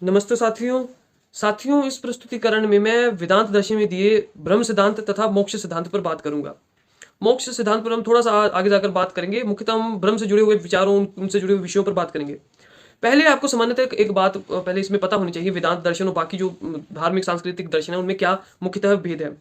नमस्ते साथियों। साथियों, इस प्रस्तुतिकरण में मैं वेदांत दर्शन में दिए ब्रह्म सिद्धांत तथा मोक्ष सिद्धांत पर बात करूंगा। मोक्ष सिद्धांत पर हम थोड़ा सा आगे जाकर बात करेंगे। मुख्यतः हम ब्रह्म से जुड़े हुए विचारों, उनसे जुड़े हुए विषयों पर बात करेंगे। पहले आपको सामान्यतः एक बात पहले इसमें पता होनी चाहिए, वेदांत दर्शन और बाकी जो धार्मिक सांस्कृतिक दर्शन है उनमें क्या मुख्यतः भेद है।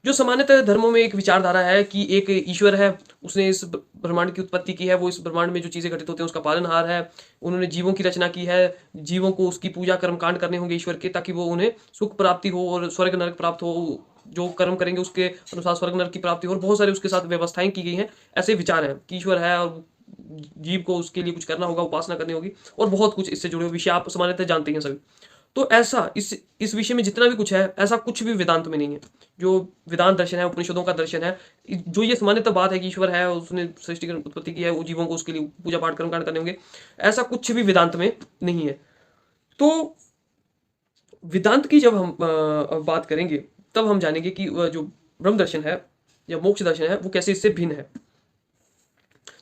जो सामान्यतः धर्मों में एक विचारधारा है कि एक ईश्वर है, उसने इस ब्रह्मांड की उत्पत्ति की है, वो इस ब्रह्मांड में जो चीज़ें घटित होती हैं उसका पालनहार है। उन्होंने जीवों की रचना की है, जीवों को उसकी पूजा कर्मकांड करने होंगे ईश्वर के, ताकि वो उन्हें सुख प्राप्ति हो और स्वर्ग नरक प्राप्त हो। जो कर्म करेंगे उसके अनुसार स्वर्ग नरक की प्राप्ति हो, और बहुत सारे उसके साथ व्यवस्थाएं की गई हैं। ऐसे विचार हैं कि ईश्वर है और जीव को उसके लिए कुछ करना होगा, उपासना करनी होगी, और बहुत कुछ इससे जुड़े हुए विषय आप सामान्यतः जानते हैं सभी। तो ऐसा इस विषय में जितना भी कुछ है, ऐसा कुछ भी वेदांत में नहीं है। जो वेदांत दर्शन है, उपनिषदों का दर्शन है, जो ये सामान्यतः बात है कि ईश्वर है, उसने सृष्टि की उत्पत्ति की है, वो जीवों को उसके लिए पूजा पाठ कर्मकांड करने होंगे, ऐसा कुछ भी वेदांत में नहीं है। तो वेदांत की जब हम बात करेंगे, तब हम जानेंगे कि जो ब्रह्म दर्शन है या मोक्ष दर्शन है वो कैसे इससे भिन्न है।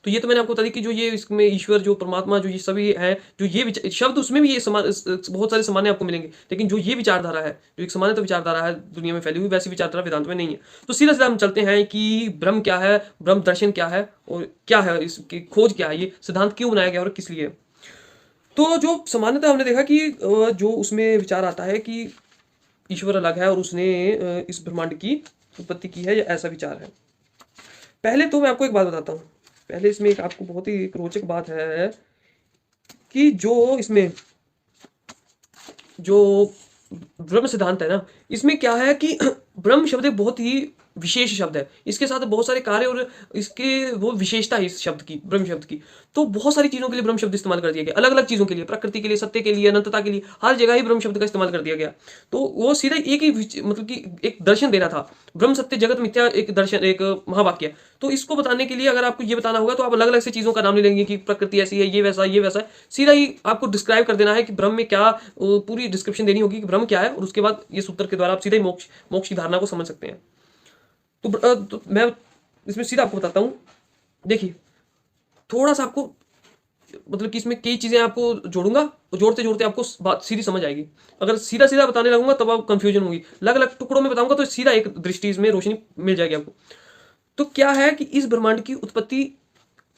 तो ये तो मैंने आपको बता दी कि जो ये इसमें ईश्वर, जो परमात्मा, जो ये सभी है, जो ये शब्द उसमें भी ये समान, बहुत सारे सामान्य आपको मिलेंगे, लेकिन जो ये विचारधारा है, जो एक सामान्य विचारधारा है दुनिया में फैली हुई, वैसी विचारधारा वेदांत में नहीं है। तो सीधा सीधा हम चलते हैं कि ब्रह्म क्या है, ब्रह्म दर्शन क्या है, और क्या है इसकी खोज, क्या है, ये सिद्धांत क्यों बनाया गया और किस लिए। तो जो सामान्यतः हमने देखा कि जो उसमें विचार आता है कि ईश्वर अलग है और उसने इस ब्रह्मांड की उत्पत्ति की है, या ऐसा विचार है। पहले तो मैं आपको एक बात बताता हूँ। पहले इसमें एक आपको बहुत ही एक रोचक बात है कि जो इसमें जो ब्रह्म सिद्धांत है ना, इसमें क्या है कि ब्रह्म शब्द एक बहुत ही विशेष शब्द है। इसके साथ बहुत सारे कार्य और इसके वो विशेषता है इस शब्द की, ब्रह्म शब्द की। तो बहुत सारी चीजों के लिए ब्रह्म शब्द इस्तेमाल कर दिया गया, अलग अलग चीजों के लिए, प्रकृति के लिए, सत्य के लिए, अनंतता के लिए, हर जगह ही ब्रह्म शब्द का इस्तेमाल कर दिया गया। तो वो सीधा एक ही मतलब कि एक दर्शन दे रहा था। ब्रह्म सत्य जगत मिथ्या एक दर्शन, एक महावाक्य। तो इसको बताने के लिए अगर आपको ये बताना होगा तो आप अलग अलग से चीजों का नाम ले लेंगे कि प्रकृति ऐसी है, ये वैसा, ये वैसा है। सीधा ही आपको डिस्क्राइब कर देना है कि ब्रह्म में क्या, पूरी डिस्क्रिप्शन देनी होगी कि ब्रह्म क्या है, और उसके बाद ये सूत्र के द्वारा आप सीधे ही मोक्ष मोक्ष की धारणा को समझ सकते हैं। तो मैं इसमें सीधा आपको बताता हूँ। देखिए, थोड़ा सा आपको मतलब कि इसमें कई चीजें आपको जोड़ूंगा, और जोड़ते जोड़ते आपको बात सीधी समझ आएगी। अगर सीधा सीधा बताने लगूंगा तब आप कंफ्यूजन होगी, अलग अलग टुकड़ों में बताऊंगा तो सीधा एक दृष्टि इसमें रोशनी मिल जाएगी आपको। तो क्या है कि इस ब्रह्मांड की उत्पत्ति,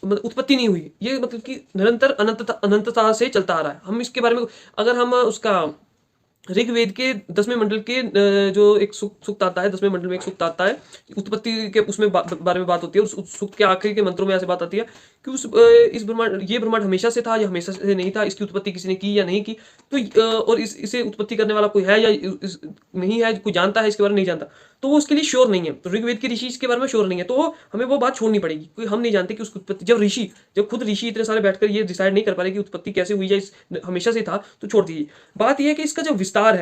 मतलब उत्पत्ति नहीं हुई, ये मतलब कि निरंतर अनंतता से चलता आ रहा है। हम इसके बारे में अगर हम उसका ऋग्वेद के 10वें मंडल के जो एक सूक्त आता है, 10वें मंडल में एक सूक्त आता है, उत्पत्ति के उसमें बारे में बात होती है। उस सूक्त के आखिरी के मंत्रों में ऐसे बात आती है कि इस ब्रह्मांड, ये ब्रह्मांड हमेशा से था या हमेशा से नहीं था, इसकी उत्पत्ति किसी ने की या नहीं की। तो और इसे उत्पत्ति करने वाला कोई है या नहीं है, कोई जानता है इसके बारे में, नहीं जानता। तो वो उसके लिए श्योर नहीं है। तो ऋग्वेद के ऋषि इसके बारे में श्योर नहीं है, तो हमें वो बात छोड़नी पड़ेगी, क्योंकि हम नहीं जानते कि उसकी उत्पत्ति, जब खुद ऋषि इतने सारे बैठकर ये डिसाइड नहीं कर पा रहे कि उत्पत्ति कैसे हुई है, इस हमेशा से था, तो छोड़ दीजिए। बात यह है कि इसका जो विस्तार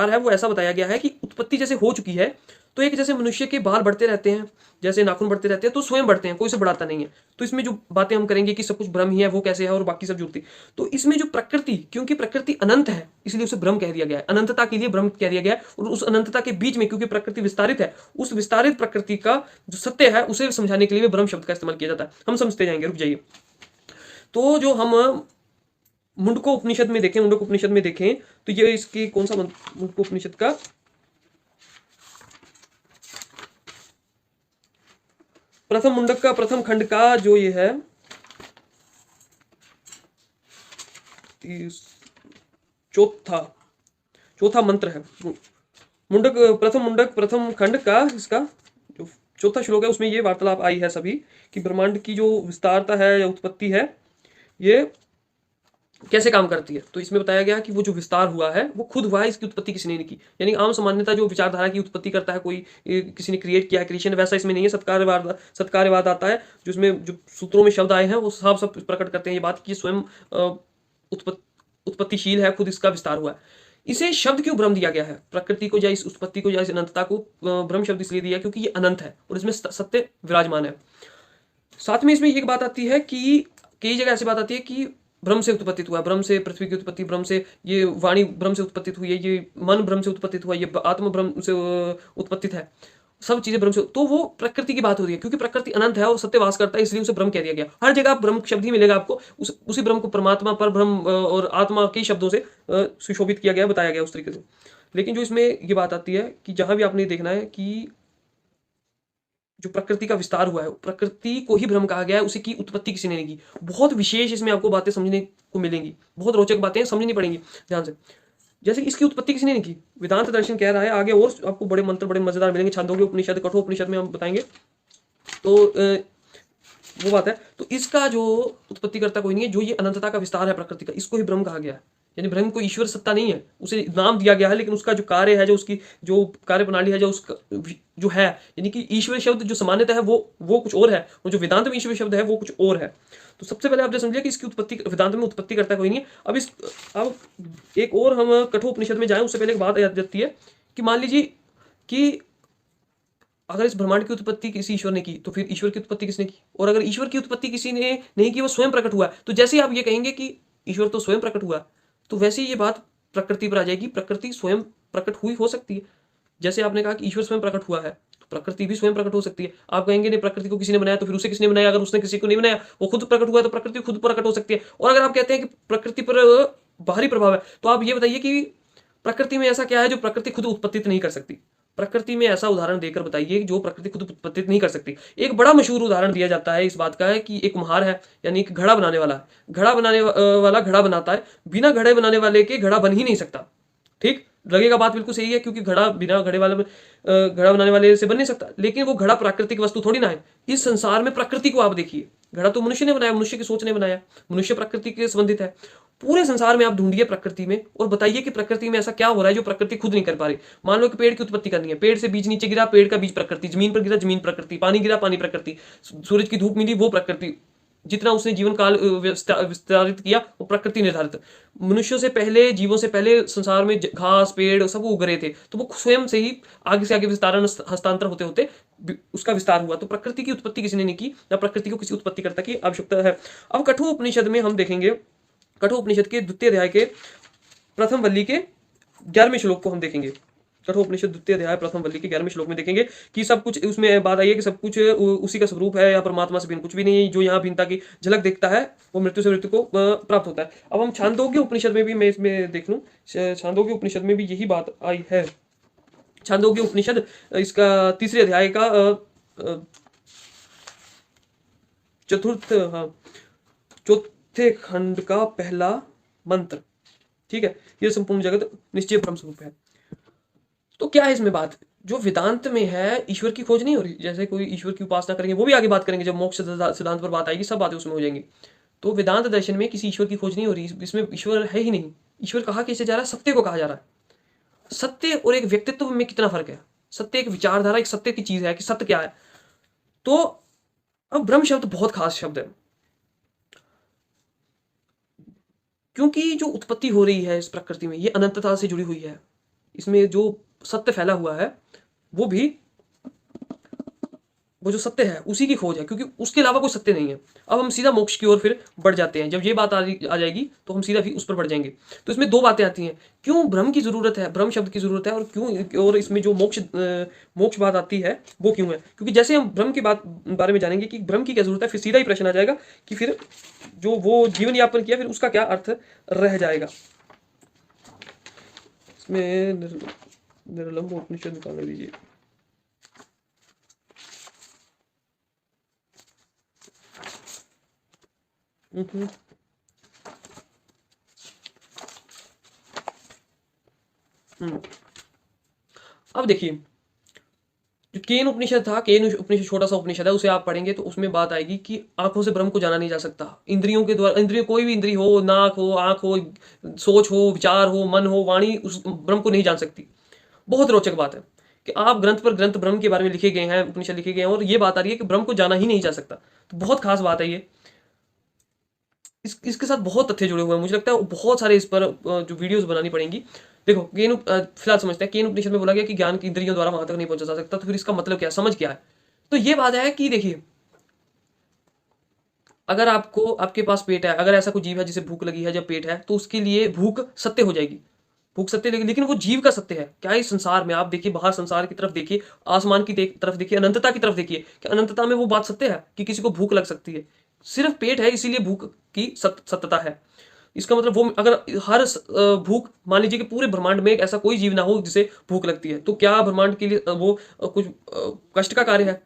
है, वो ऐसा बताया गया है कि उत्पत्ति जैसे हो चुकी है, तो एक जैसे मनुष्य के बाल बढ़ते रहते हैं, जैसे नाखून बढ़ते रहते हैं, तो स्वयं बढ़ते हैं, कोई से बढ़ाता नहीं है। तो इसमें जो बातें हम करेंगे कि सब कुछ ब्रह्म ही है, वो कैसे है, और बाकी सब जुड़ती। तो इसमें जो प्रकृति, क्योंकि प्रकृति अनंत है, इसलिए उसे ब्रह्म कह दिया गया है, अनंतता के लिए ब्रह्म कह दिया गया है। और उस अनंतता के बीच में क्योंकि प्रकृति विस्तारित है, उस विस्तारित प्रकृति का जो सत्य है उसे समझाने के लिए ब्रह्म शब्द का इस्तेमाल किया जाता है। हम समझते जाएंगे, रुक जाइए। तो जो हम मुंडको उपनिषद में देखें, तो ये इसकी कौन सा मुंडको उपनिषद का प्रथम मुंडक का प्रथम खंड का जो ये है, चौथा चौथा मंत्र है, मुंडक प्रथम खंड का इसका जो चौथा श्लोक है, उसमें ये वार्तालाप आई है सभी कि ब्रह्मांड की जो विस्तारता है या उत्पत्ति है, ये कैसे काम करती है। तो इसमें बताया गया कि वो जो विस्तार हुआ है वो खुद हुआ है, इसकी उत्पत्ति किसी ने नहीं की। यानी आम सामान्यता जो विचारधारा की उत्पत्ति करता है कोई, किसी ने क्रिएट किया है, क्रिएशन, वैसा इसमें नहीं है। सत्कार्यवाद आता है, जिसमें जो सूत्रों में शब्द आए हैं वो सब प्रकट करते हैं ये बात कि स्वयं उत्पत्तिशील है, खुद इसका विस्तार हुआ है। इसे शब्द क्यों ब्रह्म दिया गया है, प्रकृति को या इस उत्पत्ति को या इस अनंतता को ब्रह्म शब्द इसलिए दिया क्योंकि ये अनंत है और इसमें सत्य विराजमान है। साथ में इसमें एक बात आती है कि कई जगह ऐसी बात आती है कि ब्रह्म से उत्पत्तित हुआ, ब्रह्म से पृथ्वी की उत्पत्ति, ब्रह्म से ये वाणी ब्रह्म से उत्पत्तित हुई है, ये मन ब्रह्म से उत्पत्तित हुआ, ये आत्म ब्रह्म से उत्पत्तित है। सब चीजें ब्रह्म से, तो वो प्रकृति की बात होती है, क्योंकि प्रकृति अनंत है और सत्य वास करता है, इसलिए उसे ब्रह्म कह दिया गया। हर जगह आप ब्रह्म शब्द ही मिलेगा आपको, उसी ब्रह्म को परमात्मा, पर ब्रह्म और आत्मा के शब्दों से सुशोभित किया गया, बताया गया उस तरीके से। लेकिन जो इसमें ये बात आती है कि जहां भी आपने देखना है कि जो प्रकृति का विस्तार हुआ है, प्रकृति को ही ब्रह्म कहा गया है, उसी की उत्पत्ति किसी ने नहीं की। बहुत विशेष इसमें आपको बातें समझने को मिलेंगी, बहुत रोचक बातें समझनी पड़ेंगी ध्यान से। जैसे कि इसकी उत्पत्ति किसी ने नहीं की, वेदांत दर्शन कह रहा है। आगे और आपको बड़े मंत्र बड़े मजेदार मिलेंगे, छांदोग्य उपनिषद, कठोपनिषद में हम बताएंगे। तो वो बात है। तो इसका जो उत्पत्ति करता कोई नहीं है, जो ये अनंतता का विस्तार है प्रकृति का, इसको ही ब्रह्म कहा गया है। यानी ब्रह्म को ईश्वर सत्ता नहीं है, उसे नाम दिया गया है, लेकिन उसका जो कार्य है, जो उसकी जो कार्य प्रणाली है, जो उसका जो है, यानी कि ईश्वर शब्द जो सामान्यता है वो कुछ और है, और जो वेदांत में ईश्वर शब्द है वो कुछ और है। तो सबसे पहले आपने समझ लिया कि इसकी उत्पत्ति वेदांत में उत्पत्ति करता कोई नहीं है। अब एक और हम कठोपनिषद में जाएं, उससे पहले एक बात याद जाती है कि मान लीजिए कि अगर इस ब्रह्मांड की उत्पत्ति किसी ईश्वर ने की, तो फिर ईश्वर की उत्पत्ति किसने की? और अगर ईश्वर की उत्पत्ति किसी ने नहीं की, वो स्वयं प्रकट हुआ, तो जैसे ही आप ये कहेंगे कि ईश्वर तो स्वयं प्रकट हुआ, तो वैसे ही ये बात प्रकृति पर आ जाएगी। प्रकृति स्वयं प्रकट हुई हो सकती है। जैसे आपने कहा कि ईश्वर स्वयं प्रकट हुआ है, तो प्रकृति भी स्वयं प्रकट हो सकती है। आप कहेंगे नहीं, प्रकृति को किसी ने बनाया, तो फिर उसे किसने बनाया? अगर उसने किसी को नहीं बनाया, वो खुद प्रकट हुआ है, तो प्रकृति खुद प्रकट हो सकती है। और अगर आप कहते हैं कि प्रकृति पर बाहरी प्रभाव है, तो आप ये बताइए कि प्रकृति में ऐसा क्या है जो प्रकृति खुद उत्पत्ति नहीं कर सकती? प्रकृति में ऐसा उदाहरण देकर बताइए जो प्रकृति खुद उत्पत्ति नहीं कर सकती। एक बड़ा मशहूर उदाहरण दिया जाता है इस बात का है कि एक कुम्हार है, यानी एक घड़ा बनाने वाला है। घड़ा बनाने वाला घड़ा बनाता है, बिना घड़े बनाने वाले के घड़ा बन ही नहीं सकता। ठीक लगेगा, बात बिल्कुल सही है, क्योंकि घड़ा बिना घड़े वाले में घड़ा बनाने वाले से बन नहीं सकता। लेकिन वो घड़ा प्राकृतिक वस्तु थोड़ी ना है। इस संसार में प्रकृति को आप देखिए, घड़ा तो मनुष्य ने बनाया, मनुष्य की सोच ने बनाया, मनुष्य प्रकृति के संबंधित है। पूरे संसार में आप ढूंढिए प्रकृति में और बताइए कि प्रकृति में ऐसा क्या हो रहा है जो प्रकृति खुद नहीं कर पा रही। मान लो कि पेड़ की उत्पत्ति करनी है, पेड़ से बीज नीचे गिरा, पेड़ का बीज प्रकृति, जमीन पर गिरा, जमीन प्रकृति, पानी गिरा, पानी प्रकृति, सूरज की धूप मिली, वो प्रकृति, जितना उसने जीवन काल विस्तारित किया वो प्रकृति निर्धारित। मनुष्यों से पहले, जीवों से पहले संसार में घास पेड़ सब उग रहे थे, तो वो स्वयं से ही आगे से आगे विस्तारण हस्तांतर होते होते उसका विस्तार हुआ। तो प्रकृति की उत्पत्ति किसी ने नहीं की, ना प्रकृति को किसी उत्पत्तिकर्ता की आवश्यकता है। अब कठोपनिषद में हम देखेंगे, कठोपनिषद के द्वितीय अध्याय के प्रथम वल्ली के 11वें श्लोक को हम देखेंगे। कठोपनिषद द्वितीय अध्याय प्रथम वल्ली के 11वें श्लोक में देखेंगे कि सब कुछ, उसमें बात आई है कि सब कुछ उसी का स्वरूप है, या परमात्मा से भिन्न कुछ भी नहीं है। जो यहाँ भिन्नता की झलक देखता है वो मृत्यु से मृत्यु को प्राप्त होता है। अब हम छांदोग्य उपनिषद में भी, मैं इसमें देख लूँ, छांदोग्य उपनिषद में भी यही बात आई है। छांदोग्य उपनिषद इसका तीसरे अध्याय का चतुर्थ, हाँ, चौथे खंड का पहला मंत्र, ठीक है, ये संपूर्ण जगत निश्चय ब्रह्म स्वरूप है। तो क्या है इसमें बात, जो वेदांत में है ईश्वर की खोज नहीं हो रही। जैसे कोई ईश्वर की उपासना करेंगे, वो भी आगे बात करेंगे, जब मोक्ष सिद्धांत पर बात आएगी सब बातें उसमें हो जाएंगी। तो वेदांत दर्शन में किसी ईश्वर की खोज नहीं हो रही, इसमें ईश्वर है ही नहीं। ईश्वर कहा कैसे जा रहा है? सत्य को कहा जा रहा है। सत्य और एक व्यक्तित्व में कितना फर्क है? सत्य एक विचारधारा, एक सत्य की चीज है कि सत्य क्या है। तो अब ब्रह्म शब्द बहुत खास शब्द है, क्योंकि जो उत्पत्ति हो रही है इस प्रकृति में, ये अनंतता से जुड़ी हुई है। इसमें जो सत्य फैला हुआ है वो भी, वो जो सत्य है उसी की खोज है, क्योंकि उसके अलावा कोई सत्य नहीं है। अब हम सीधा मोक्ष की ओर फिर बढ़ जाते हैं। जब ये बात आ जाएगी तो हम सीधा भी उस पर बढ़ जाएंगे। तो इसमें दो बातें आती हैं, क्यों ब्रह्म की जरूरत है, ब्रह्म शब्द की जरूरत है, और क्यों, और इसमें जो मोक्ष बात आती है वो क्यों है। क्योंकि जैसे हम ब्रह्म के बारे में जानेंगे कि ब्रह्म की क्या जरूरत है, फिर सीधा ही प्रश्न आ जाएगा कि फिर जो वो जीवन यापन किया फिर उसका क्या अर्थ रह जाएगा। इसमें निर्लंब उपनिषद निकालने दीजिए। अब देखिए, जो केन उपनिषद था, केन उपनिषद छोटा सा उपनिषद है, उसे आप पढ़ेंगे तो उसमें बात आएगी कि आंखों से ब्रह्म को जाना नहीं जा सकता। इंद्रियों के द्वारा, इंद्रिय कोई भी इंद्रिय हो, नाक हो, आंख हो, सोच हो, विचार हो, मन हो, वाणी उस ब्रह्म को नहीं जान सकती। बहुत रोचक बात है कि आप ग्रंथ पर ग्रंथ ब्रह्म के बारे में लिखे गए हैं, उपनिषद लिखे गए हैं, और ये बात आ रही है कि ब्रह्म को जाना ही नहीं जा सकता। तो बहुत खास बात है ये। इसके साथ बहुत तथ्य जुड़े हुए हैं। मुझे लगता है बहुत सारे इस पर जो वीडियोस बनानी पड़ेंगी। देखो, केन फिलहाल समझते हैं, केन उपनिषद में बोला गया कि ज्ञान की इंद्रियों द्वारा वहां तक नहीं पहुंचा जा सकता। तो फिर इसका मतलब क्या है, समझ क्या है? तो ये बात है कि देखिए, अगर आपको, आपके पास पेट है, अगर ऐसा कोई जीव है जिसे भूख लगी है, जब पेट है तो उसके लिए भूख सत्य हो जाएगी। भूख सत्य, लेकिन वो जीव का सत्य है। क्या इस संसार में आप देखिए, बाहर संसार की तरफ देखिए, आसमान की तरफ देखिए, अनंतता की तरफ देखिए, क्या अनंतता में वो बात सत्य है कि किसी को भूख लग सकती है? सिर्फ पेट है इसीलिए भूख की सत्यता है। इसका मतलब वो अगर हर भूख, मान लीजिए कि पूरे ब्रह्मांड में ऐसा कोई जीव ना हो जिसे भूख लगती है, तो क्या ब्रह्मांड के लिए वो कुछ कष्ट का कार्य है,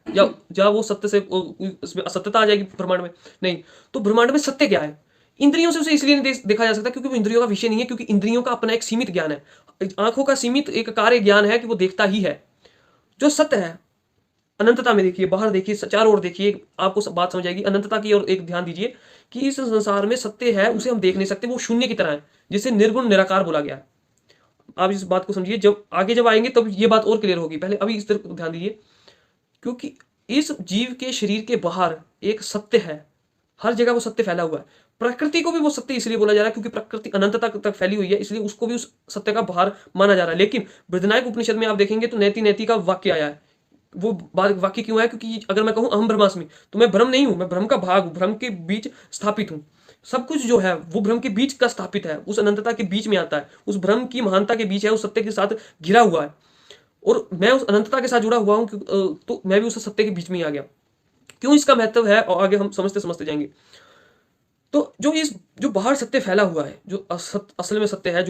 या वो सत्य से उसमें असत्यता आ जाएगी ब्रह्मांड में? नहीं। तो ब्रह्मांड में सत्य क्या है? इंद्रियों से उसे इसलिए नहीं देखा जा सकता क्योंकि वो इंद्रियों का विषय नहीं है, क्योंकि इंद्रियों का अपना एक सीमित ज्ञान है। आंखों का सीमित एक कार्य ज्ञान है कि वो देखता ही है। जो सत्य है, अनंतता में देखिए, बाहर देखिए, चारों ओर देखिए, आपको सब बात समझ आएगी। अनंतता की ओर एक ध्यान दीजिए कि इस संसार में सत्य है, उसे हम देख नहीं सकते, वो शून्य की तरह है, जिसे निर्गुण निराकार बोला गया है। आप इस बात को समझिए, जब आएंगे तब ये बात और क्लियर होगी। पहले अभी इस तरफ ध्यान दीजिए, क्योंकि इस जीव के शरीर के बाहर एक सत्य है, हर जगह वो सत्य फैला हुआ है। प्रकृति को भी वो सत्य इसलिए बोला जा रहा है क्योंकि प्रकृति अनंतता तक फैली हुई है, इसलिए उसको भी उस सत्य का बाहर माना जा रहा है। लेकिन बृहदारण्यक उपनिषद में आप देखेंगे तो नैति नैति का वाक्य आया है। वो वाक्य क्यों है? क्योंकि अगर मैं कहूं अहम ब्रह्मास्मि, तो मैं ब्रह्म नहीं हूं, मैं ब्रह्म का भाग हूं, ब्रह्म के बीच स्थापित हूं। सब कुछ जो है वो ब्रह्म के बीच का स्थापित है, उस अनंतता के बीच में आता है, उस ब्रह्म की महानता के बीच है, उस सत्य के साथ घिरा हुआ है, और मैं उस अनंतता के साथ जुड़ा हुआ हूं। तो मैं भी उस सत्य के बीच में ही आ गया। क्यों इसका महत्व है, और आगे हम समझते समझते जाएंगे। तो जो बाहर सत्य फैला हुआ है, जो असल में सत्य है,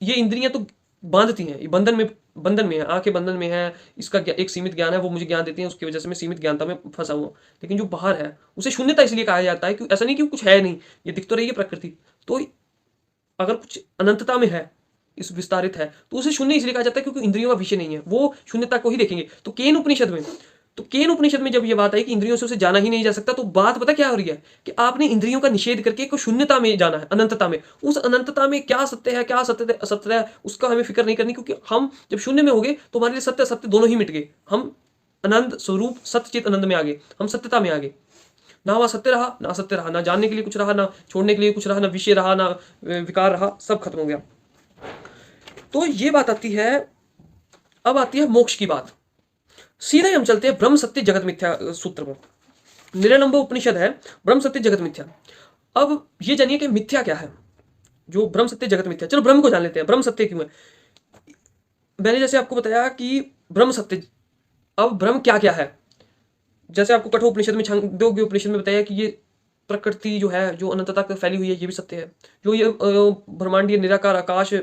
ये इंद्रियां तो बांधती हैं, ये बंधन में है, आंखें बंधन में है, इसका एक सीमित ज्ञान है, वो मुझे ज्ञान देती है, उसकी वजह से मैं सीमित ज्ञानता में फंसा हुआ हूं। लेकिन जो बाहर है उसे शून्यता इसलिए कहा जाता है कि ऐसा नहीं कि कुछ है नहीं, ये दिख तो रही है प्रकृति, तो अगर कुछ अनंतता में है, इस विस्तारित है, तो उसे शून्य इसलिए कहा जाता है क्योंकि इंद्रियों का विषय नहीं है, वो शून्यता को ही देखेंगे। तो केन उपनिषद में जब ये बात आई कि इंद्रियों से उसे जाना ही नहीं जा सकता, तो बात पता क्या हो रही है कि आपने इंद्रियों का निषेध करके को शून्यता में जाना है, अनंतता में। उस अनंतता में क्या सत्य है, क्या असत्य है, उसका हमें फिक्र नहीं करनी, क्योंकि हम जब शून्य में हो गए तो हमारे लिए सत्य असत्य दोनों ही मिट गए। हम आनंद स्वरूप सत्यचित आनंद में आ गए, हम सत्यता में आ गए। ना वहां सत्य रहा, ना असत्य रहा, ना जानने के लिए कुछ रहा, ना छोड़ने के लिए कुछ रहा, ना विषय रहा, ना विकार रहा, सब खत्म हो गया। तो ये बात आती है, अब आती है मोक्ष की बात। सीधे हम चलते हैं ब्रह्म सत्य जगत मिथ्या सूत्र पर। निरालंब उपनिषद है, ब्रह्म सत्य जगत मिथ्या। अब ये जानिए कि मिथ्या क्या है, जो ब्रह्म सत्य जगत मिथ्या। चलो ब्रह्म को जान लेते हैं, ब्रह्म सत्य क्यों है। मैंने जैसे आपको बताया कि ब्रह्म सत्य, अब ब्रह्म क्या क्या है, जैसे आपको कठोपनिषद में, छांदोग्य उपनिषद में बताया कि ये प्रकृति जो है, जो अनंतता तक फैली हुई है, ये भी सत्य है। जो ये ब्रह्मांडीय निराकार आकाश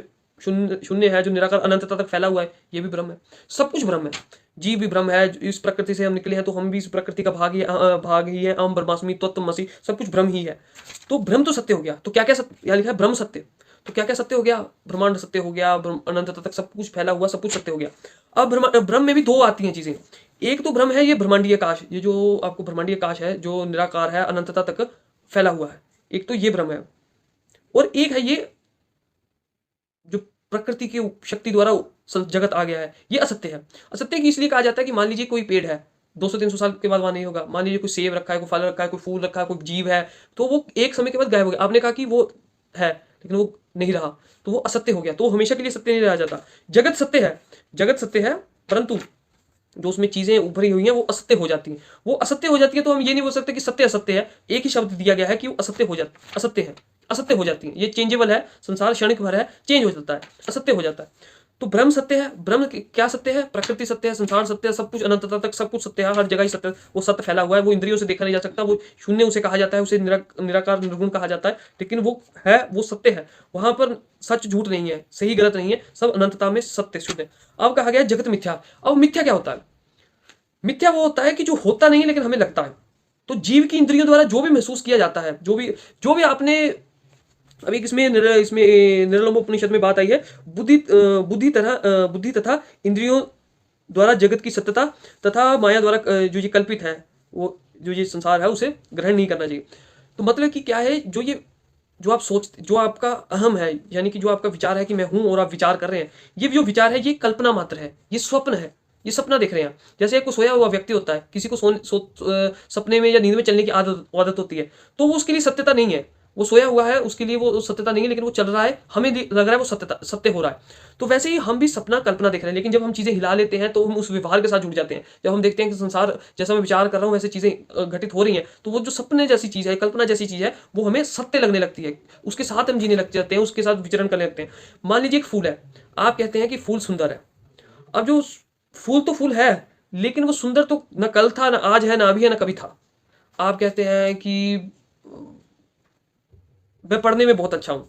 शून्य शून्य है, जो निराकार अनंतता तक फैला हुआ है, ये भी ब्रह्म है। सब कुछ ब्रह्म है, जीव भी ब्रह्म है। इस प्रकृति से हम निकले हैं तो हम भी इस प्रकृति का भाग ही है। अहम ब्रह्मास्मि त्वत्वमसि, सब कुछ ब्रह्म ही है। तो ब्रह्म तो सत्य हो गया। तो क्या क्या सत्य, यहाँ लिखा है ब्रह्म सत्य, तो क्या क्या सत्य हो गया? ब्रह्मांड सत्य हो गया, अनंतता तक सब कुछ फैला हुआ, सब कुछ सत्य हो गया। अब ब्रह्म में भी दो आती हैं चीजें। एक तो ब्रह्म है ये ब्रह्मांडीय काश, ये जो आपको ब्रह्मांडीय काश है, जो निराकार है, अनंतता तक फैला हुआ है, एक तो ये ब्रह्म है। और एक है ये जो प्रकृति की शक्ति द्वारा जगत आ गया है, ये असत्य है। असत्य की इसलिए कहा जाता है कि मान लीजिए कोई पेड़ है, 200-300 साल के बाद वहां नहीं होगा। मान लीजिए कोई सेब रखा है, कोई फल रखा है, कोई फूल रखा है, कोई जीव है, तो वो एक समय के बाद गायब हो गया। आपने कहा कि वो है, लेकिन वो नहीं रहा, तो वो असत्य हो गया। तो हमेशा के लिए सत्य नहीं रह जाता। जगत सत्य है, जगत सत्य है, परंतु जो उसमें चीजें उभरी हुई हैं वो असत्य हो जाती हैं। वो असत्य हो जाती है तो हम ये नहीं बोल सकते कि सत्य असत्य है। एक ही शब्द दिया गया है कि वो असत्य हो जाती, असत्य है, असत्य हो जाती है। ये चेंजेबल है, संसार क्षणिक भर है, चेंज हो जाता है, असत्य हो जाता है। तो ब्रह्म सत्य है। ब्रह्म क्या सत्य है? प्रकृति सत्य है, संसार सत्य है, सब कुछ अनंतता तक सब कुछ सत्य है, हर जगह ही सत्य, वो सत्य फैला हुआ है। वो इंद्रियों से देखा नहीं जा सकता, वो शून्य उसे कहा जाता है, उसे निराकार निर्गुण कहा जाता है, लेकिन वो है, वो सत्य है। वहां पर सच झूठ नहीं है, सही गलत नहीं है, सब अनंतता में सत्य शुद्ध है। अब कहा गया जगत मिथ्या। अब मिथ्या क्या होता है? मिथ्या वो होता है कि जो होता नहीं है लेकिन हमें लगता है। तो जीव की इंद्रियों द्वारा जो भी महसूस किया जाता है, जो भी आपने अभी इसमें निरलंब उपनिषद में बात आई है, बुद्धि तथा इंद्रियों द्वारा जगत की सत्यता तथा माया द्वारा जो ये कल्पित है, वो जो ये संसार है, उसे ग्रहण नहीं करना चाहिए। तो मतलब कि क्या है, जो आप सोचते, जो आपका अहम है, यानी कि जो आपका विचार है कि मैं हूं और आप विचार कर रहे हैं, ये जो विचार है ये कल्पना मात्र है, ये स्वप्न है, ये सपना देख रहे हैं। जैसे एक सोया हुआ व्यक्ति होता है, किसी को सपने में या नींद में चलने की आदत होती है, तो वो उसके लिए सत्यता नहीं है। वो सोया हुआ है, उसके लिए वो सत्यता नहीं है, लेकिन वो चल रहा है, हमें लग रहा है वो सत्य हो रहा है। तो वैसे ही हम भी सपना कल्पना देख रहे हैं, लेकिन जब हम चीजें हिला लेते हैं तो हम उस व्यवहार के साथ जुड़ जाते हैं। जब हम देखते हैं कि संसार जैसा मैं विचार कर रहा हूँ वैसे चीजें घटित हो रही हैं, तो वो जो सपने जैसी चीज है, कल्पना जैसी चीज है, वो हमें सत्य लगने लगती है, उसके साथ हम जीने लग जाते हैं, उसके साथ विचरण करने लगते हैं। मान लीजिए एक फूल है, आप कहते हैं कि फूल सुंदर है। अब जो फूल तो फूल है, लेकिन वो सुंदर तो न कल था, न आज है, न अभी है, न कभी था। आप कहते हैं कि मैं पढ़ने में बहुत अच्छा हूं,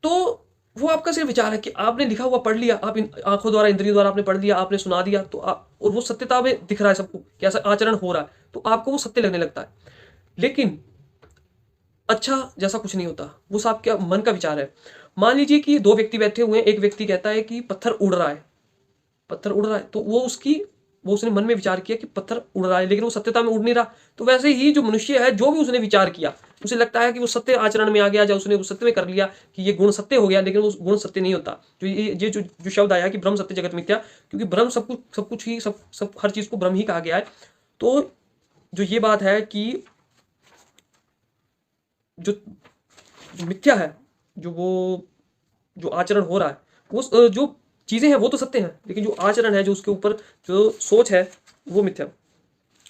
तो वो आपका सिर्फ विचार है कि आपने लिखा हुआ पढ़ लिया, आप इन आंखों द्वारा, इंद्रियों द्वारा आपने पढ़ लिया, आपने सुना दिया, तो आप, और वो सत्यता में दिख रहा है सबको कि ऐसा आचरण हो रहा है, तो आपको वो सत्य लगने लगता है। लेकिन अच्छा जैसा कुछ नहीं होता, वो सब आपके मन का विचार है। मान लीजिए कि दो व्यक्ति बैठे हुए हैं, एक व्यक्ति कहता है कि पत्थर उड़ रहा है, पत्थर उड़ रहा है, तो वो उसने मन में विचार किया कि पत्थर उड़ रहा है, लेकिन वो सत्यता में उड़ नहीं रहा। तो वैसे ही जो मनुष्य है, जो भी उसने विचार किया, उसे लगता है कि वो सत्य आचरण में आ गया, या उसने वो सत्य में कर लिया कि ये गुण सत्य हो गया, लेकिन वो गुण सत्य नहीं होता। जो ये जो शब्द आया कि ब्रह्म सत्य जगत मिथ्या, क्योंकि ब्रह्म सब कुछ ही सब हर चीज को ब्रह्म ही कहा गया है। तो जो ये बात है कि जो जो मिथ्या है, जो वो जो आचरण हो रहा है, वो जो चीजें हैं वो तो सत्य हैं, लेकिन जो आचरण है, जो उसके ऊपर जो सोच है, वो मिथ्या।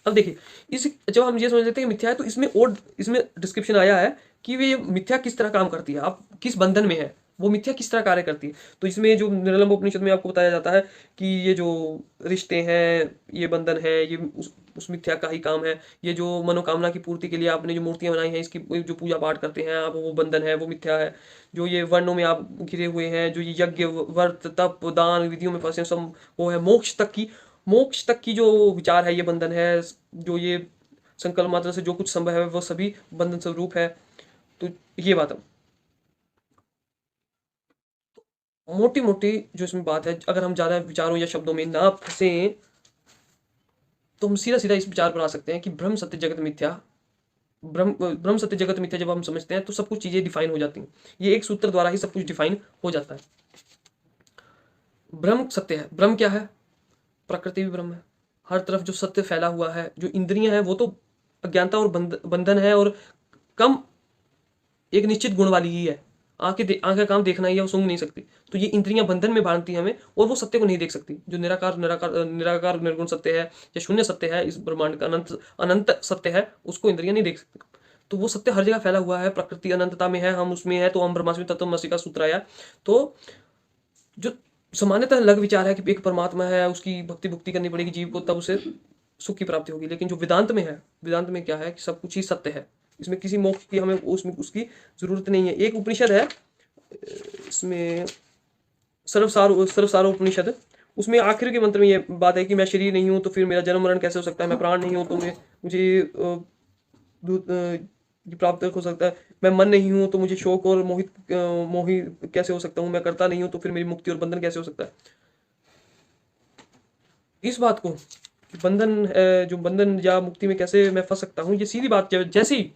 अब देखिए, इस जब हम ये समझ लेते हैं कि मिथ्या है, तो इसमें डिस्क्रिप्शन आया है कि वे मिथ्या किस तरह काम करती है, आप किस बंधन में है, वो मिथ्या किस तरह कार्य करती है। तो इसमें जो निर्लंब उपनिषद में आपको बताया जाता है कि ये जो रिश्ते हैं, ये बंधन है, ये उस मिथ्या का ही काम है। ये जो मनोकामना की पूर्ति के लिए आपने जो मूर्तियां बनाई हैं, इसकी जो पूजा पाठ करते हैं आप, वो बंधन है, वो मिथ्या है। जो ये वर्णों में आप घिरे हुए हैं, जो ये यज्ञ व्रत तप दान विधियों में फंसे सब, वो है मोक्ष तक की जो विचार है, ये बंधन है। जो ये संकल्प मात्र से जो कुछ संभव है, वो सभी बंधन स्वरूप है। तो ये बात है मोटी मोटी जो इसमें बात है। अगर हम ज्यादा विचारों या शब्दों में ना फंसे, तो हम सीधा सीधा इस विचार पर आ सकते हैं कि ब्रह्म सत्य जगत मिथ्या। ब्रह्म सत्य जगत मिथ्या जब हम समझते हैं, तो सब कुछ चीजें डिफाइन हो जाती हैं। ये एक सूत्र द्वारा ही सब कुछ डिफाइन हो जाता है। ब्रह्म सत्य है। ब्रह्म क्या है? प्रकृति भी ब्रह्म है। हर तरफ जो सत्य फैला हुआ है, जो इंद्रियां हैं, वो तो अज्ञानता और बंधन है, और कम एक निश्चित गुण वाली ही है। आंखें काम देखना ही है, वो सूंघ नहीं सकती। तो ये इंद्रियां बंधन में बांधती हैं हमें, और वो सत्य को नहीं देख सकती। जो निराकार निर्गुण सत्य है, या शून्य सत्य है, इस ब्रह्मांड का अनंत अनंत सत्य है, उसको इंद्रियां नहीं देख सकती। तो वो सत्य हर जगह फैला हुआ है, प्रकृति अनंतता में है, हम उसमें है, तो हम ब्रह्मास्मि तत्वमसि का सूत्र आया। तो जो सामान्यतः लग विचार है कि एक परमात्मा है, उसकी भक्ति भुक्ति करनी पड़ेगी जीव को, तब उसे सुख की प्राप्ति होगी। लेकिन जो वेदांत में है, वेदांत में क्या है कि सब कुछ ही सत्य है, इसमें किसी मोक्ष की हमें उसमें उसकी जरूरत नहीं है। एक उपनिषद है, इसमें सर्वसार उपनिषद, उसमें आखिर के मंत्र में ये बात है कि मैं शरीर नहीं हूं, तो फिर मेरा जन्म मरण कैसे हो सकता है? मैं प्राण नहीं हूं, तो मुझे ये प्राप्त हो सकता है? मैं मन नहीं हूं, तो मुझे शोक और मोही कैसे हो सकता हूँ? मैं करता नहीं हूं, तो फिर मेरी मुक्ति और बंधन कैसे हो सकता है? इस बात को कि जो बंधन या मुक्ति में कैसे मैं फंस सकता हूँ, ये सीधी बात। जैसे ही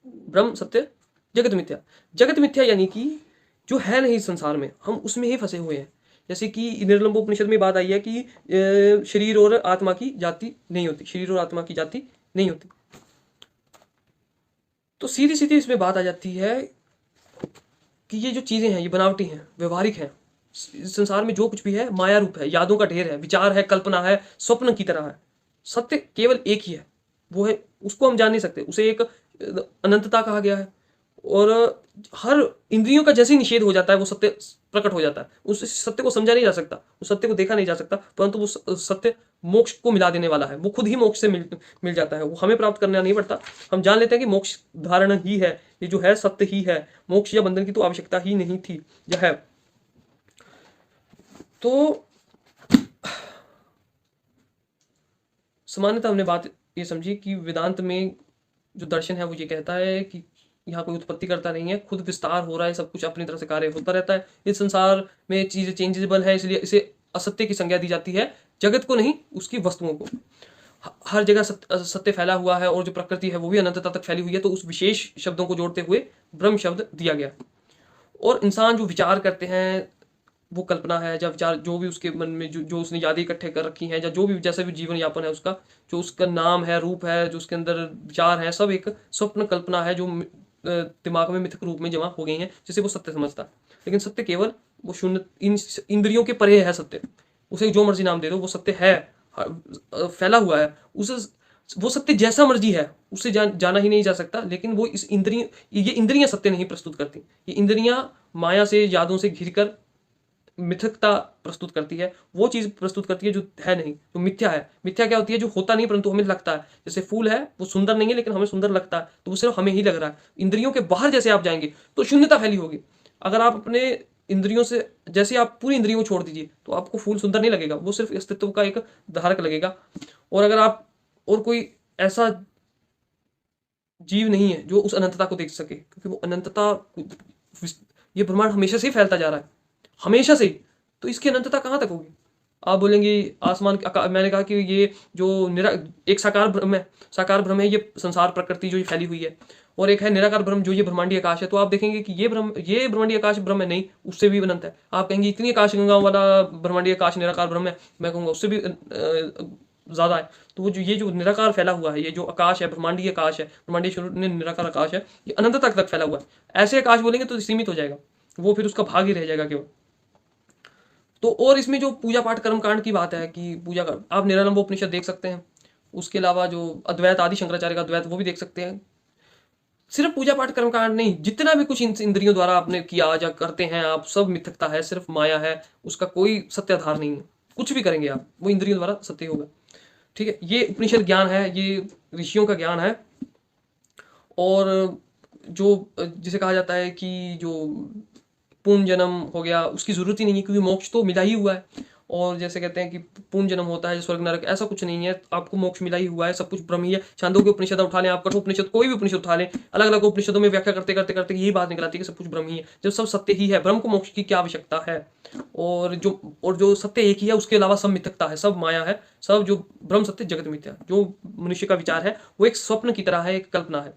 ब्रह्म सत्य जगत मिथ्या, जगत मिथ्या यानी कि जो है नहीं संसार में, हम उसमें ही फंसे हुए हैं। जैसे कि निर्लंब उपनिषद में बात आई है कि शरीर और आत्मा की जाति नहीं होती, शरीर और आत्मा की जाति नहीं होती। तो सीधी सीधी इसमें बात आ जाती है कि ये जो चीजें हैं, ये बनावटी हैं, व्यवहारिक हैं। इस संसार में जो कुछ भी है माया रूप है, यादों का ढेर है, विचार है, कल्पना है, स्वप्न की तरह है। सत्य केवल एक ही है, वो है, उसको हम जान नहीं सकते। उसे एक अनंतता कहा गया है। और हर इंद्रियों का जैसे ही निषेध हो जाता है, वो सत्य प्रकट हो जाता है। उस सत्य को समझा नहीं जा सकता, उस सत्य को देखा नहीं जा सकता, परंतु वो सत्य मोक्ष को मिला देने वाला है। वो खुद ही मोक्ष से मिल जाता है, वो हमें प्राप्त करना नहीं पड़ता। हम जान लेते हैं कि मोक्ष धारण ही है, ये जो है सत्य ही है, मोक्ष या बंधन की तो आवश्यकता ही नहीं थी, यह है। तो सामान्यतः हमने बात ये समझी कि वेदांत में जो दर्शन है, वो ये कहता है कि यहाँ कोई उत्पत्ति करता नहीं है, खुद विस्तार हो रहा है, सब कुछ अपनी तरह से कार्य होता रहता है। इस संसार में चीजें चेंजेबल है, इसलिए इसे असत्य की संज्ञा दी जाती है, जगत को नहीं, उसकी वस्तुओं को। हर जगह सत्य फैला हुआ है, और जो प्रकृति है वो भी अनंतता तक फैली हुई है। तो उस विशेष शब्दों को जोड़ते हुए ब्रह्म शब्द दिया गया। और इंसान जो विचार करते हैं, वो कल्पना है, या विचार जो भी उसके मन में जो उसने यादें इकट्ठे कर रखी हैं, या जो भी जैसा भी जीवन यापन है उसका, जो उसका नाम है, रूप है, जो उसके अंदर विचार है, सब एक स्वप्न कल्पना है जो दिमाग में मिथक रूप में जमा हो गई हैं, जिसे वो सत्य समझता है। लेकिन सत्य केवल वो शून्य, इन इंद्रियों के परे है सत्य। उसे जो मर्जी नाम दे दो, वो सत्य है, फैला हुआ है। उसे वो सत्य जैसा मर्जी है, उससे जाना ही नहीं जा सकता। लेकिन वो इस इंद्रिय ये इंद्रियां सत्य नहीं प्रस्तुत करती। ये इंद्रियां माया से, यादों से घिरकर मिथकता प्रस्तुत करती है, वो चीज प्रस्तुत करती है जो है नहीं, जो मिथ्या है। मिथ्या क्या होती है? जो होता नहीं परंतु हमें लगता है। जैसे फूल है, वो सुंदर नहीं है लेकिन हमें सुंदर लगता है, तो वो सिर्फ हमें ही लग रहा है। इंद्रियों के बाहर जैसे आप जाएंगे तो शून्यता फैली होगी। अगर आप अपने इंद्रियों से, जैसे आप पूरी इंद्रियों को छोड़ दीजिए, तो आपको फूल सुंदर नहीं लगेगा, वो सिर्फ अस्तित्व का एक धारक लगेगा। और अगर आप, और कोई ऐसा जीव नहीं है जो उस अनंतता को देख सके, क्योंकि वो अनंतता, ये ब्रह्मांड हमेशा से ही फैलता जा रहा है, हमेशा से ही। तो इसकी अनंतता कहाँ तक होगी? आप बोलेंगे आसमान मैंने कहा कि ये जो एक साकार ब्रह्म है, साकार ब्रह्म है ये संसार प्रकृति जो ये फैली हुई है, और एक है निराकार ब्रह्म जो ये ब्रह्मांडीय आकाश है। तो आप देखेंगे कि ये ब्रह्मांडीय आकाश ब्रह्म है नहीं, उससे भी अनंत है। आप कहेंगे इतनी आकाश गंगाओं वाला ब्रह्मांडीय आकाश निराकार ब्रह्म है, मैं कहूँगा उससे भी ज्यादा है। तो वो जो ये जो निराकार फैला हुआ है, ये जो आकाश है, ब्रह्मांडीय आकाश है, ब्रह्मांडीय स्वरूप निराकार आकाश है, ये अनंत तक फैला हुआ है। ऐसे आकाश बोलेंगे तो सीमित हो जाएगा, वो फिर उसका भाग ही रह जाएगा केवल। तो और इसमें जो पूजा पाठ कर्म कांड की बात है कि पूजा कर, आप निरालंब उपनिषद देख सकते हैं। उसके अलावा जो अद्वैत आदि शंकराचार्य का अद्वैत, वो भी देख सकते हैं। सिर्फ पूजा पाठ कर्म कांड नहीं, जितना भी कुछ इंद्रियों द्वारा आपने किया या करते हैं आप, सब मिथकता है, सिर्फ माया है, उसका कोई सत्य आधार नहीं है। कुछ भी करेंगे आप, वो इंद्रियों द्वारा सत्य होगा। ठीक है, ये उपनिषद ज्ञान है, ये ऋषियों का ज्ञान है। और जो जिसे कहा जाता है कि जो पूर्ण जन्म हो गया, उसकी जरूरत ही नहीं है, क्योंकि मोक्ष तो मिला ही हुआ है। और जैसे कहते हैं कि पूर्ण जन्म होता है स्वर्ग नरक, ऐसा कुछ नहीं है, आपको मोक्ष मिला ही हुआ है, सब कुछ ब्रह्म ही है। छांदोग्य उपनिषद उठा लें आप, कठोपनिषद, कोई भी उपनिषद उठा लें, अलग अलग उपनिषदों में व्याख्या करते करते करते यही बात निकल आती है कि सब कुछ ब्रह्म ही है। जब सब सत्य ही है, ब्रह्म को मोक्ष की क्या आवश्यकता है? और जो सत्य एक ही है, उसके अलावा सब मिथकता है, सब माया है, सब जो ब्रह्म सत्य जगत मिथ्या। जो मनुष्य का विचार है वो एक स्वप्न की तरह है, एक कल्पना है।